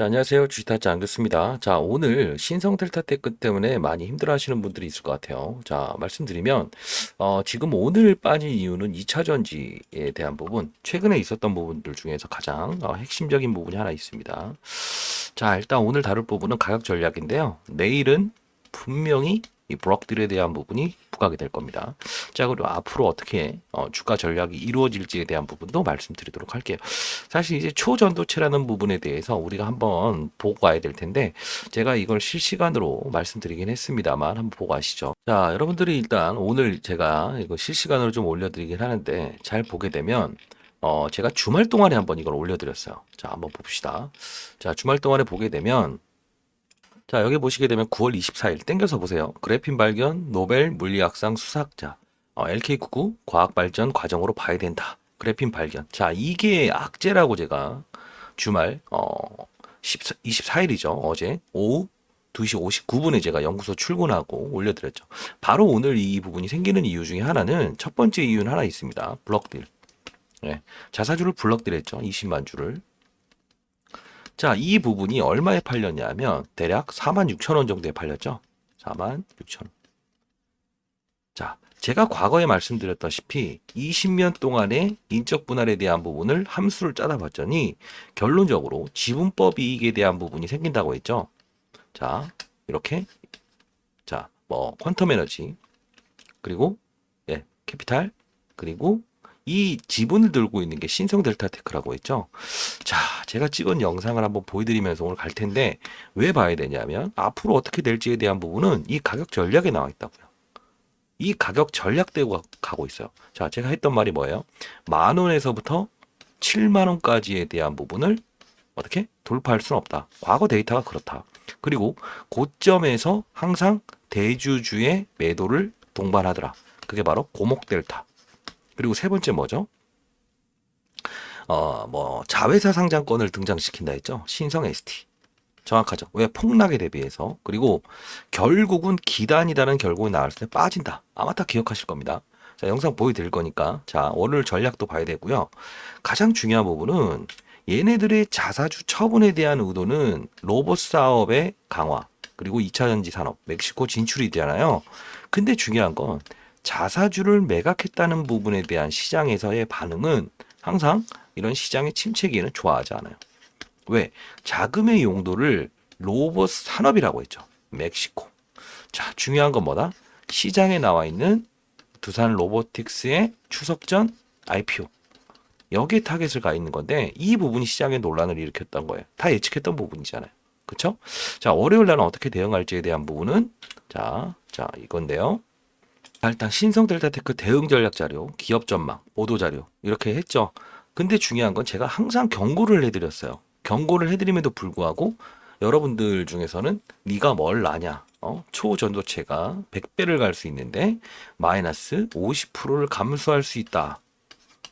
자, 안녕하세요. 주식타짜 안겼습니다. 자, 오늘 신성 델타 테크 때문에 많이 힘들어 하시는 분들이 있을 것 같아요. 자, 말씀드리면, 지금 오늘 빠진 이유는 2차 전지에 대한 부분, 최근에 있었던 부분들 중에서 가장 핵심적인 부분이 하나 있습니다. 자, 일단 오늘 다룰 부분은 가격 전략인데요. 내일은 분명히 이 블록들에 대한 부분이 부각이 될 겁니다. 자, 그리고 앞으로 어떻게 주가 전략이 이루어질지에 대한 부분도 말씀드리도록 할게요. 사실 이제 초전도체라는 부분에 대해서 우리가 한번 보고 가야 될 텐데, 제가 이걸 실시간으로 말씀드리긴 했습니다만 한번 보고 가시죠. 자, 여러분들이 일단 오늘 제가 이거 실시간으로 좀 올려드리긴 하는데, 잘 보게 되면 제가 주말 동안에 한번 이걸 올려드렸어요. 자, 한번 봅시다. 자, 주말 동안에 보게 되면, 자, 여기 보시게 되면 9월 24일 땡겨서 보세요. 그래핀 발견 노벨 물리학상 수상자 LK99 과학발전 과정으로 봐야 된다. 그래핀 발견. 자, 이게 악재라고 제가 주말 24일이죠. 어제 오후 2시 59분에 제가 연구소 출근하고 올려드렸죠. 바로 오늘 이 부분이 생기는 이유 중에 하나는, 첫 번째 이유는 하나 있습니다. 블럭딜. 네, 자사주를 블럭딜했죠. 20만 주를. 자, 이 부분이 얼마에 팔렸냐면 대략 46,000원 정도에 팔렸죠. 46,000원. 자, 제가 과거에 말씀드렸다시피 20년 동안의 인적 분할에 대한 부분을 함수를 짜다 봤더니 결론적으로 지분법 이익에 대한 부분이 생긴다고 했죠. 자, 이렇게, 자, 퀀텀 에너지, 그리고 캐피탈, 그리고 이 지분을 들고 있는 게 신성 델타 테크라고 했죠. 자, 제가 찍은 영상을 한번 보여드리면서 오늘 갈 텐데, 왜 봐야 되냐면 앞으로 어떻게 될지에 대한 부분은 이 가격 전략에 나와 있다고요. 이 가격 전략대로 가고 있어요. 자, 제가 했던 말이 뭐예요? 10,000원에서부터 70,000원까지에 대한 부분을 어떻게 돌파할 수는 없다. 과거 데이터가 그렇다. 그리고 고점에서 항상 대주주의 매도를 동반하더라. 그게 바로 고목 델타. 그리고 세 번째 뭐죠? 자회사 상장권을 등장시킨다 했죠. 신성 ST. 정확하죠. 왜? 폭락에 대비해서. 그리고 결국은 기단이다는 결국에 나왔을 때 빠진다. 아마 다 기억하실 겁니다. 자, 영상 보여드릴 거니까. 자, 오늘 전략도 봐야 되고요. 가장 중요한 부분은 얘네들의 자사주 처분에 대한 의도는 로봇 사업의 강화, 그리고 2차 전지 산업, 멕시코 진출이잖아요. 근데 중요한 건 자사주를 매각했다는 부분에 대한 시장에서의 반응은 항상 이런 시장의 침체기에는 좋아하지 않아요. 왜? 자금의 용도를 로봇 산업이라고 했죠. 멕시코. 자, 중요한 건 뭐다? 시장에 나와 있는 두산 로보틱스의 추석 전 IPO. 여기에 타겟을 가 있는 건데, 이 부분이 시장에 논란을 일으켰던 거예요. 다 예측했던 부분이잖아요. 그쵸? 자, 월요일 날은 어떻게 대응할지에 대한 부분은, 자, 이건데요. 일단 신성 델타테크 대응 전략 자료, 기업 전망, 보도 자료 이렇게 했죠. 근데 중요한 건 제가 항상 경고를 해드렸어요. 경고를 해드림에도 불구하고 여러분들 중에서는 네가 뭘 아냐? 초전도체가 100배를 갈 수 있는데 마이너스 50%를 감수할 수 있다.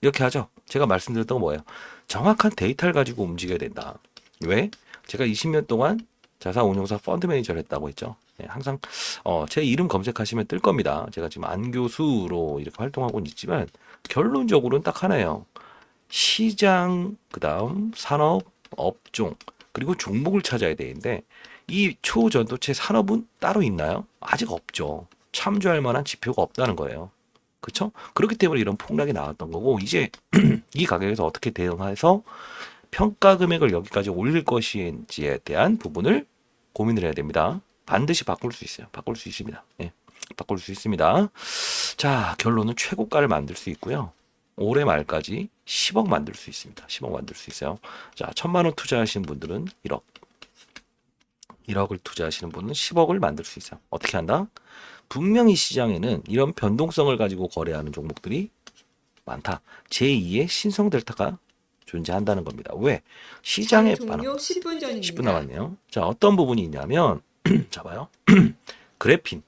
이렇게 하죠. 제가 말씀드렸던 건 뭐예요? 정확한 데이터를 가지고 움직여야 된다. 왜? 제가 20년 동안 자산운용사 펀드 매니저를 했다고 했죠. 네, 항상 제 이름 검색하시면 뜰 겁니다. 제가 지금 안교수로 이렇게 활동하고 있지만 결론적으로는 딱 하나예요. 시장, 그다음 산업, 업종, 그리고 종목을 찾아야 되는데, 이 초전도체 산업은 따로 있나요? 아직 없죠. 참조할 만한 지표가 없다는 거예요. 그렇죠? 그렇기 때문에 이런 폭락이 나왔던 거고, 이제 이 가격에서 어떻게 대응해서 평가 금액을 여기까지 올릴 것인지에 대한 부분을 고민을 해야 됩니다. 반드시 바꿀 수 있어요. 바꿀 수 있습니다. 예, 바꿀 수 있습니다. 자, 결론은 최고가를 만들 수 있고요. 올해 말까지 10억 만들 수 있습니다. 10억 만들 수 있어요. 자, 1,000만 원 투자하시는 분들은 1억. 1억을 투자하시는 분은 10억을 만들 수 있어요. 어떻게 한다? 분명히 시장에는 이런 변동성을 가지고 거래하는 종목들이 많다. 제2의 신성 델타가 존재한다는 겁니다. 왜? 시장의 반응. 종료 10분 10분 전입니다. 남았네요. 자, 어떤 부분이 있냐면, 자, 봐요. 그래핀.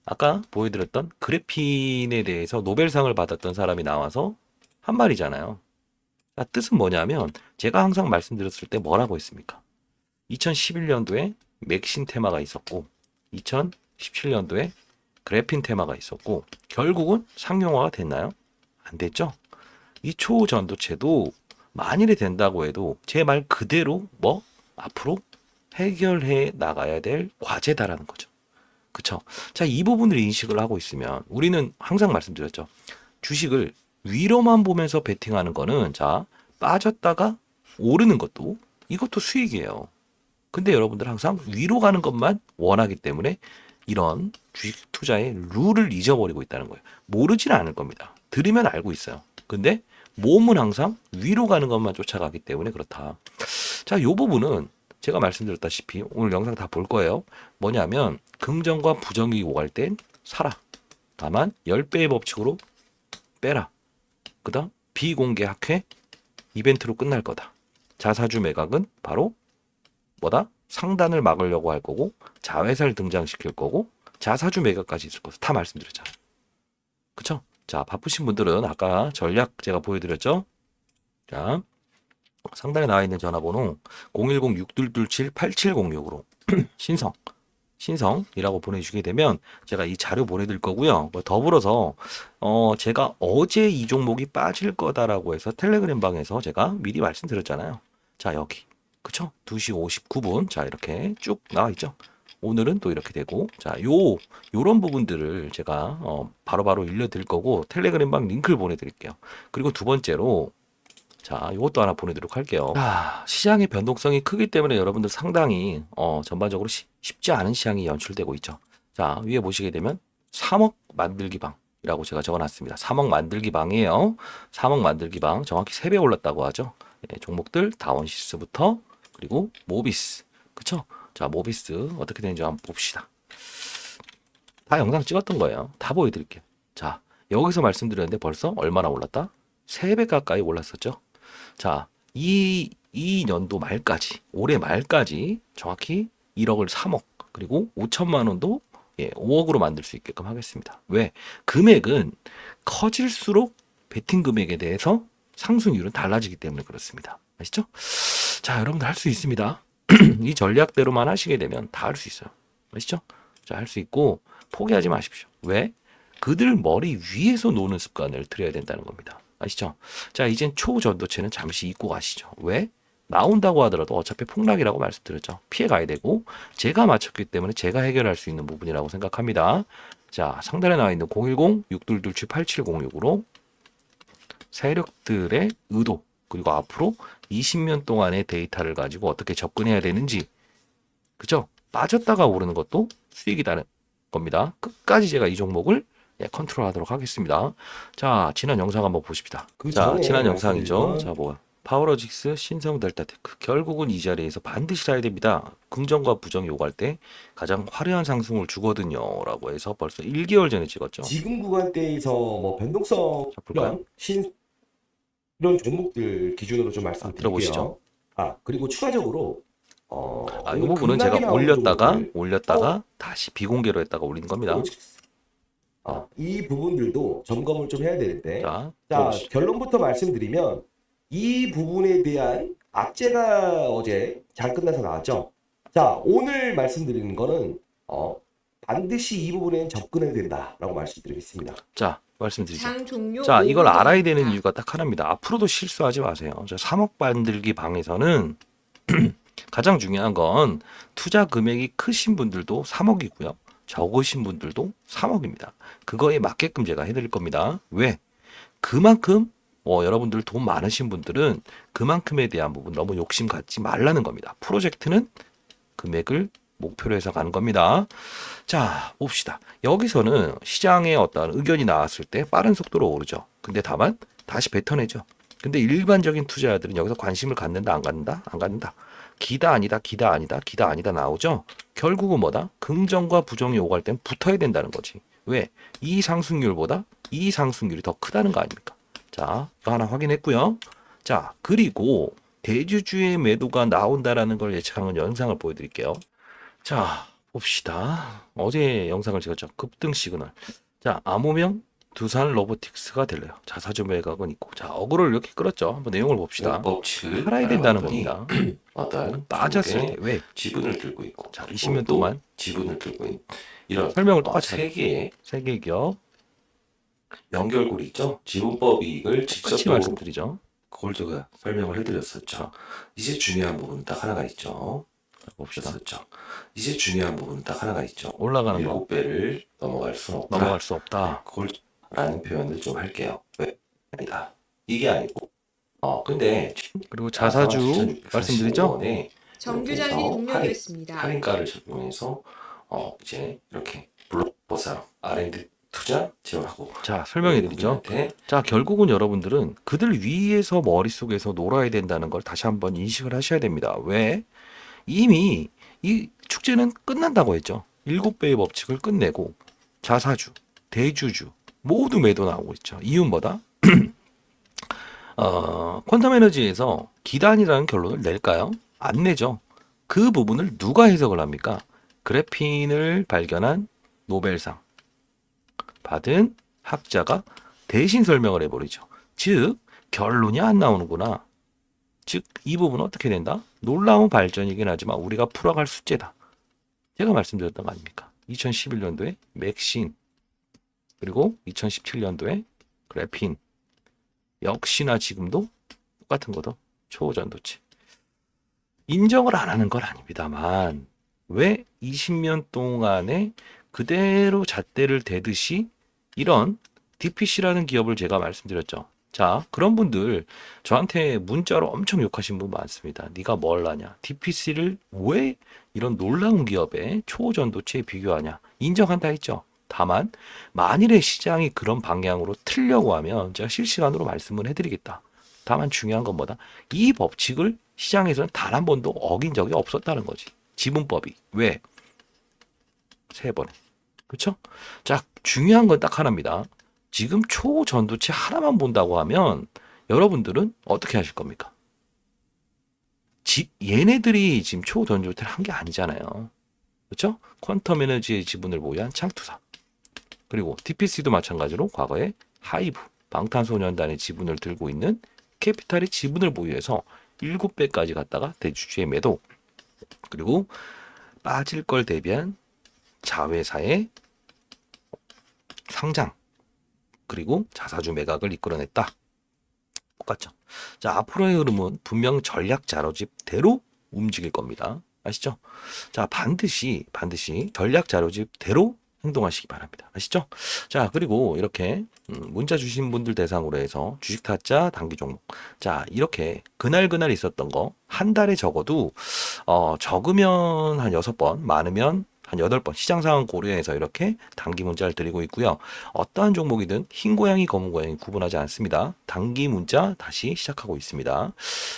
아까 보여드렸던 그래핀에 대해서 노벨상을 받았던 사람이 나와서 한 말이잖아요. 자, 뜻은 뭐냐면, 제가 항상 말씀드렸을 때 뭐라고 했습니까? 2011년도에 맥신 테마가 있었고, 2017년도에 그래핀 테마가 있었고, 결국은 상용화가 됐나요? 안 됐죠? 이 초전도체도 만일에 된다고 해도 제 말 그대로 앞으로 해결해 나가야 될 과제다라는 거죠. 그쵸? 자, 이 부분을 인식을 하고 있으면 우리는 항상 말씀드렸죠. 주식을 위로만 보면서 베팅하는 거는 자, 빠졌다가 오르는 것도 이것도 수익이에요. 근데 여러분들 항상 위로 가는 것만 원하기 때문에 이런 주식 투자의 룰을 잊어버리고 있다는 거예요. 모르지는 않을 겁니다. 들으면 알고 있어요. 근데 몸은 항상 위로 가는 것만 쫓아가기 때문에 그렇다. 자, 이 부분은 제가 말씀드렸다시피 오늘 영상 다 볼 거예요. 뭐냐면 긍정과 부정이 오갈 땐 사라. 다만 10배의 법칙으로 빼라. 그 다음 비공개 학회 이벤트로 끝날 거다. 자사주 매각은 바로 뭐다? 상단을 막으려고 할 거고 자회사를 등장시킬 거고 자사주 매각까지 있을 거다. 다 말씀드렸잖아요. 그쵸? 자, 바쁘신 분들은 아까 전략 제가 보여드렸죠? 자, 상단에 나와 있는 전화번호 010-6227-8706으로 신성이라고 보내주시게 되면 제가 이 자료 보내드릴 거고요. 더불어서 제가 어제 이 종목이 빠질 거다라고 해서 텔레그램 방에서 제가 미리 말씀드렸잖아요. 자, 여기 그쵸? 2시 59분 자 이렇게 쭉 나와 있죠. 오늘은 또 이렇게 되고 자 요런 부분들을 제가 바로바로 일러드릴 거고 텔레그램 방 링크를 보내드릴게요. 그리고 두 번째로 자, 이것도 하나 보내드리도록 할게요. 자, 시장의 변동성이 크기 때문에 여러분들 상당히 전반적으로 쉽지 않은 시장이 연출되고 있죠. 자, 위에 보시게 되면 3억 만들기 방이라고 제가 적어놨습니다. 3억 만들기 방이에요. 3억 만들기 방 정확히 3배 올랐다고 하죠. 예, 종목들 다원시스부터 그리고 모비스, 그쵸? 자, 모비스 어떻게 되는지 한번 봅시다. 다 영상 찍었던 거예요. 다 보여드릴게요. 자, 여기서 말씀드렸는데 벌써 얼마나 올랐다? 3배 가까이 올랐었죠. 자, 이 년도 말까지, 올해 말까지 정확히 1억을 3억, 그리고 5천만 원도 5억으로 만들 수 있게끔 하겠습니다. 왜? 금액은 커질수록 베팅 금액에 대해서 상승률은 달라지기 때문에 그렇습니다. 아시죠? 자, 여러분들 할 수 있습니다. 이 전략대로만 하시게 되면 다 할 수 있어요. 아시죠? 자, 할 수 있고 포기하지 마십시오. 왜? 그들 머리 위에서 노는 습관을 들여야 된다는 겁니다. 아시죠? 자, 이젠 초전도체는 잠시 잊고 가시죠. 왜? 나온다고 하더라도 어차피 폭락이라고 말씀드렸죠. 피해 가야 되고 제가 맞췄기 때문에 제가 해결할 수 있는 부분이라고 생각합니다. 자, 상단에 나와 있는 010-6227-8706으로 세력들의 의도 그리고 앞으로 20년 동안의 데이터를 가지고 어떻게 접근해야 되는지 그죠? 빠졌다가 오르는 것도 수익이라는 겁니다. 끝까지 제가 이 종목을 컨트롤하도록 하겠습니다. 자, 지난 영상 한번 보십시다. 자, 지난 영상이죠. 자, 뭐야? 파워로직스, 신성, 델타테크. 결국은 이 자리에서 반드시 사야 됩니다. 긍정과 부정이 오갈 때 가장 화려한 상승을 주거든요. 라고 해서 벌써 1개월 전에 찍었죠. 지금 구간대에서 뭐 변동성 자, 볼까요? 이런 종목들 기준으로 좀 들어보시죠. 말씀드릴게요. 그리고 추가적으로 이 오늘 부분은 급락이 제가 나온 종목들, 올렸다가 다시 비공개로 했다가 올린 겁니다. 이 부분들도 점검을 좀 해야 되는데, 자, 자, 들어보시죠. 결론부터 말씀드리면 이 부분에 대한 악재가 어제 잘 끝나서 나왔죠. 자, 오늘 말씀드리는 거는 반드시 이 부분에 접근해야 된다라고 말씀드리겠습니다. 자, 말씀드리죠. 장 종료 자, 이걸 5분 알아야 되는 전입니다. 이유가 딱 하나입니다. 앞으로도 실수하지 마세요. 저 3억 만들기 방에서는 가장 중요한 건 투자 금액이 크신 분들도 3억이고요. 적으신 분들도 3억입니다. 그거에 맞게끔 제가 해드릴 겁니다. 왜? 그만큼 여러분들 돈 많으신 분들은 그만큼에 대한 부분 너무 욕심 갖지 말라는 겁니다. 프로젝트는 금액을 목표로 해서 가는 겁니다. 자, 봅시다. 여기서는 시장에 어떤 의견이 나왔을 때 빠른 속도로 오르죠. 근데 다만 다시 뱉어내죠. 근데 일반적인 투자자들은 여기서 관심을 갖는다, 안 갖는다? 안 갖는다. 기다 아니다, 기다 아니다, 기다 아니다 나오죠. 결국은 뭐다? 긍정과 부정이 오갈 땐 붙어야 된다는 거지. 왜? 이 상승률보다 이 상승률이 더 크다는 거 아닙니까? 자, 이거 하나 확인했고요. 자, 그리고 대주주의 매도가 나온다라는 걸 예측하는 영상을 보여드릴게요. 자, 봅시다. 어제 영상을 찍었죠. 급등 시그널. 자, 암호명 두산 로보틱스가 될래요. 자사주 매각은 있고. 자, 어그로를 이렇게 끌었죠. 한번 내용을 봅시다. 팔아야 된다는 겁니다. 빠졌을 때 왜? 지분을 들고 있고 자, 20년 동안 지분을 들고 있는 이런 설명을 똑같이 세 개의 세계 기업 연결고리 있죠. 지분법 이익을 똑같이 직접적으로 말씀드리죠. 그걸 제가 설명을 해드렸었죠. 이제 중요한 부분 딱 하나가 있죠. 봅시다. 이제 중요한 부분 딱 하나가 있죠. 올라가는 거 7배를 넘어갈 수는 없다. 넘어갈 수 없다. 그걸 라는 표현을 좀 할게요. 왜? 아니다. 이게 아니고. 근데 그리고 자사주 47,645 말씀드리죠. 원에 정규 잔리 종료되었습니다. 할인가를 적용해서 이제 이렇게 블록버스랑 R&D 투자 지원하고 자, 설명해 드리죠. 우리한테 자, 결국은 여러분들은 그들 위에서 머릿속에서 놀아야 된다는 걸 다시 한번 인식을 하셔야 됩니다. 왜? 이미 이 축제는 끝난다고 했죠. 7배의 법칙을 끝내고 자사주, 대주주 모두 매도 나오고 있죠. 이유는 뭐다? 퀀텀 에너지에서 기단이라는 결론을 낼까요? 안 내죠. 그 부분을 누가 해석을 합니까? 그래핀을 발견한 노벨상 받은 학자가 대신 설명을 해버리죠. 즉 결론이 안 나오는구나. 즉 이 부분은 어떻게 된다? 놀라운 발전이긴 하지만 우리가 풀어갈 숙제다. 제가 말씀드렸던 거 아닙니까? 2011년도에 맥신 그리고 2017년도에 그래핀 역시나 지금도 똑같은 거죠. 초전도체. 인정을 안 하는 건 아닙니다만 왜 20년 동안에 그대로 잣대를 대듯이 이런 DPC라는 기업을 제가 말씀드렸죠. 자, 그런 분들 저한테 문자로 엄청 욕하신 분 많습니다. 네가 뭘 아냐? DPC를 왜 이런 놀라운 기업에 초전도체에 비교하냐? 인정한다 했죠. 다만 만일의 시장이 그런 방향으로 틀려고 하면 제가 실시간으로 말씀을 해드리겠다. 다만 중요한 건 뭐다? 이 법칙을 시장에서는 단 한 번도 어긴 적이 없었다는 거지. 지분법이. 왜? 3번에. 그렇죠? 자, 중요한 건 딱 하나입니다. 지금 초전도체 하나만 본다고 하면 여러분들은 어떻게 하실 겁니까? 얘네들이 지금 초전도체를 한 게 아니잖아요. 그렇죠? 퀀텀 에너지의 지분을 보유한 창투사. 그리고 DPC도 마찬가지로 과거에 하이브, 방탄소년단의 지분을 들고 있는 캐피탈의 지분을 보유해서 7배까지 갔다가 대주주의 매도. 그리고 빠질 걸 대비한 자회사의 상장. 그리고 자사주 매각을 이끌어냈다. 똑같죠. 자, 앞으로의 흐름은 분명 전략 자료집대로 움직일 겁니다. 아시죠? 자, 반드시 전략 자료집대로 행동하시기 바랍니다. 아시죠? 자, 그리고 이렇게 문자 주신 분들 대상으로 해서 주식 타짜 단기 종목. 자, 이렇게 그날 있었던 거 한 달에 적어도 적으면 한 6번, 많으면 한 8번 시장 상황 고려해서 이렇게 단기 문자를 드리고 있고요. 어떠한 종목이든 흰 고양이, 검은 고양이 구분하지 않습니다. 단기 문자 다시 시작하고 있습니다.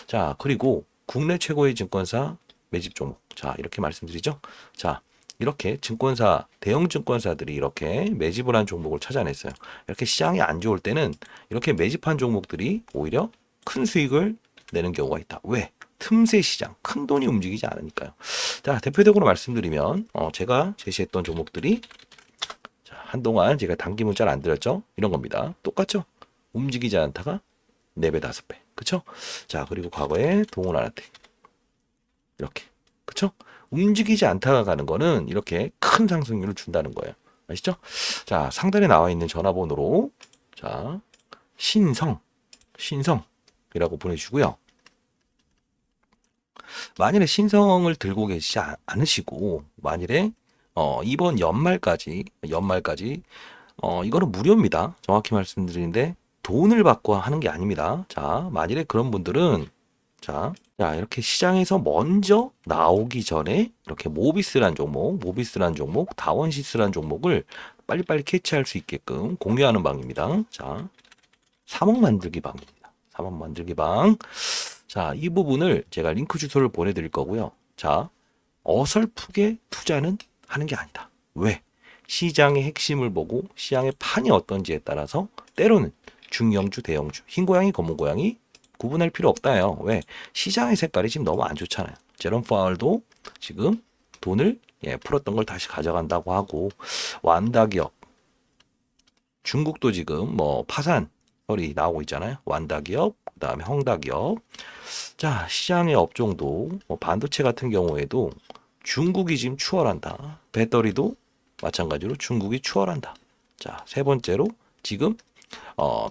자, 그리고 국내 최고의 증권사 매집 종목. 자, 이렇게 말씀드리죠. 자, 이렇게 증권사, 대형 증권사들이 이렇게 매집을 한 종목을 찾아냈어요. 이렇게 시장이 안 좋을 때는 이렇게 매집한 종목들이 오히려 큰 수익을 내는 경우가 있다. 왜? 틈새 시장, 큰 돈이 움직이지 않으니까요. 자, 대표적으로 말씀드리면 제가 제시했던 종목들이 자, 한동안 제가 단기 문자를 안 드렸죠. 이런 겁니다. 똑같죠? 움직이지 않다가 4배, 5배. 그쵸? 자, 그리고 과거에 동원하나텍 이렇게. 그쵸? 움직이지 않다가 가는 거는 이렇게 큰 상승률을 준다는 거예요. 아시죠? 자, 상단에 나와 있는 전화번호로 자, 신성이라고 보내주시고요. 만일에 신성을 들고 계시지 않으시고 만일에 이번 연말까지 이거는 무료입니다. 정확히 말씀드리는데 돈을 받고 하는 게 아닙니다. 자, 만일에 그런 분들은 자, 이렇게 시장에서 먼저 나오기 전에 이렇게 모비스란 종목, 다원시스란 종목을 빨리빨리 캐치할 수 있게끔 공유하는 방입니다. 자, 3억 만들기 방입니다. 3억 만들기 방. 자, 이 부분을 제가 링크 주소를 보내드릴 거고요. 자, 어설프게 투자는 하는 게 아니다. 왜? 시장의 핵심을 보고 시장의 판이 어떤지에 따라서 때로는 중형주, 대형주, 흰 고양이, 검은 고양이 구분할 필요 없다요. 왜? 시장의 색깔이 지금 너무 안 좋잖아요. 제롬 파월도 지금 돈을 풀었던 걸 다시 가져간다고 하고 완다 기업 중국도 지금 뭐 파산 설이 나오고 있잖아요. 완다 기업, 그다음에 헝다 기업. 자, 시장의 업종도 반도체 같은 경우에도 중국이 지금 추월한다. 배터리도 마찬가지로 중국이 추월한다. 자, 세 번째로 지금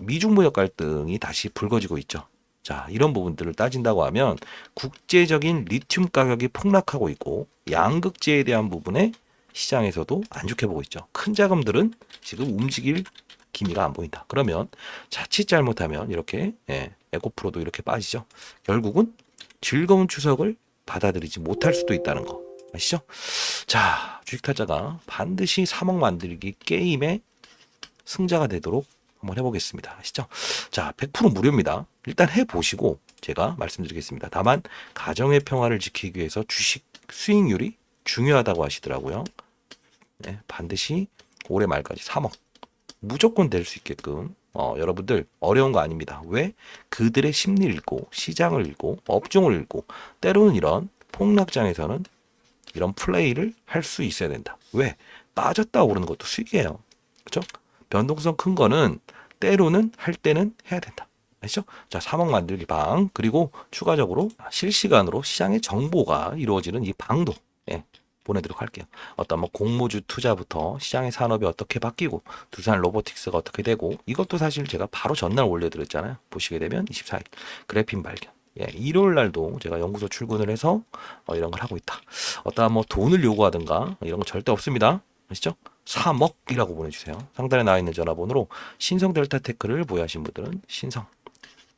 미중 무역 갈등이 다시 불거지고 있죠. 자, 이런 부분들을 따진다고 하면 국제적인 리튬 가격이 폭락하고 있고 양극재에 대한 부분에 시장에서도 안 좋게 보고 있죠. 큰 자금들은 지금 움직일 기미가 안 보인다. 그러면 자칫 잘못하면 이렇게 에코프로도 이렇게 빠지죠. 결국은 즐거운 추석을 받아들이지 못할 수도 있다는 거 아시죠? 자, 주식타자가 반드시 3억 만들기 게임의 승자가 되도록 한번 해보겠습니다. 아시죠? 자, 100% 무료입니다. 일단 해보시고 제가 말씀드리겠습니다. 다만 가정의 평화를 지키기 위해서 주식 수익률이 중요하다고 하시더라고요. 네, 반드시 올해 말까지 3억 무조건 될 수 있게끔 여러분들 어려운 거 아닙니다. 왜? 그들의 심리를 읽고 시장을 읽고 업종을 읽고 때로는 이런 폭락장에서는 이런 플레이를 할 수 있어야 된다. 왜? 빠졌다 오르는 것도 수익이에요. 그렇죠? 변동성 큰 거는 때로는 할 때는 해야 된다. 아시죠? 자, 3억 만들기 방 그리고 추가적으로 실시간으로 시장의 정보가 이루어지는 이 방도 보내드리도록 할게요. 어떤 뭐 공모주 투자부터 시장의 산업이 어떻게 바뀌고 두산 로보틱스가 어떻게 되고 이것도 사실 제가 바로 전날 올려드렸잖아요. 보시게 되면 24일 그래핀 발견. 일요일 날도 제가 연구소 출근을 해서 이런 걸 하고 있다. 어떠한 뭐 돈을 요구하든가 이런 거 절대 없습니다. 아시죠? 3억이라고 보내주세요. 상단에 나와 있는 전화번호로 신성 델타 테크를 보유하신 분들은 신성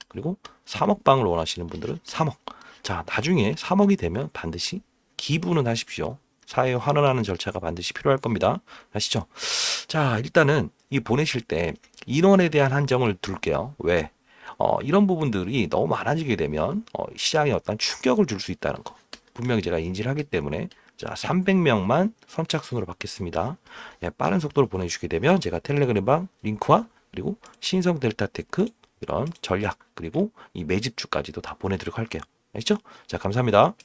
그리고 3억 방을 원하시는 분들은 3억. 자, 나중에 3억이 되면 반드시 기부는 하십시오. 사회에 환원하는 절차가 반드시 필요할 겁니다. 아시죠? 자, 일단은 이 보내실 때 인원에 대한 한정을 둘게요. 왜? 이런 부분들이 너무 많아지게 되면 시장에 어떤 충격을 줄 수 있다는 거. 분명히 제가 인지를 하기 때문에 자, 300명만 선착순으로 받겠습니다. 빠른 속도로 보내주시게 되면 제가 텔레그램방 링크와 그리고 신성 델타테크 이런 전략 그리고 이 매집주까지도 다 보내드리도록 할게요. 아시죠? 자, 감사합니다.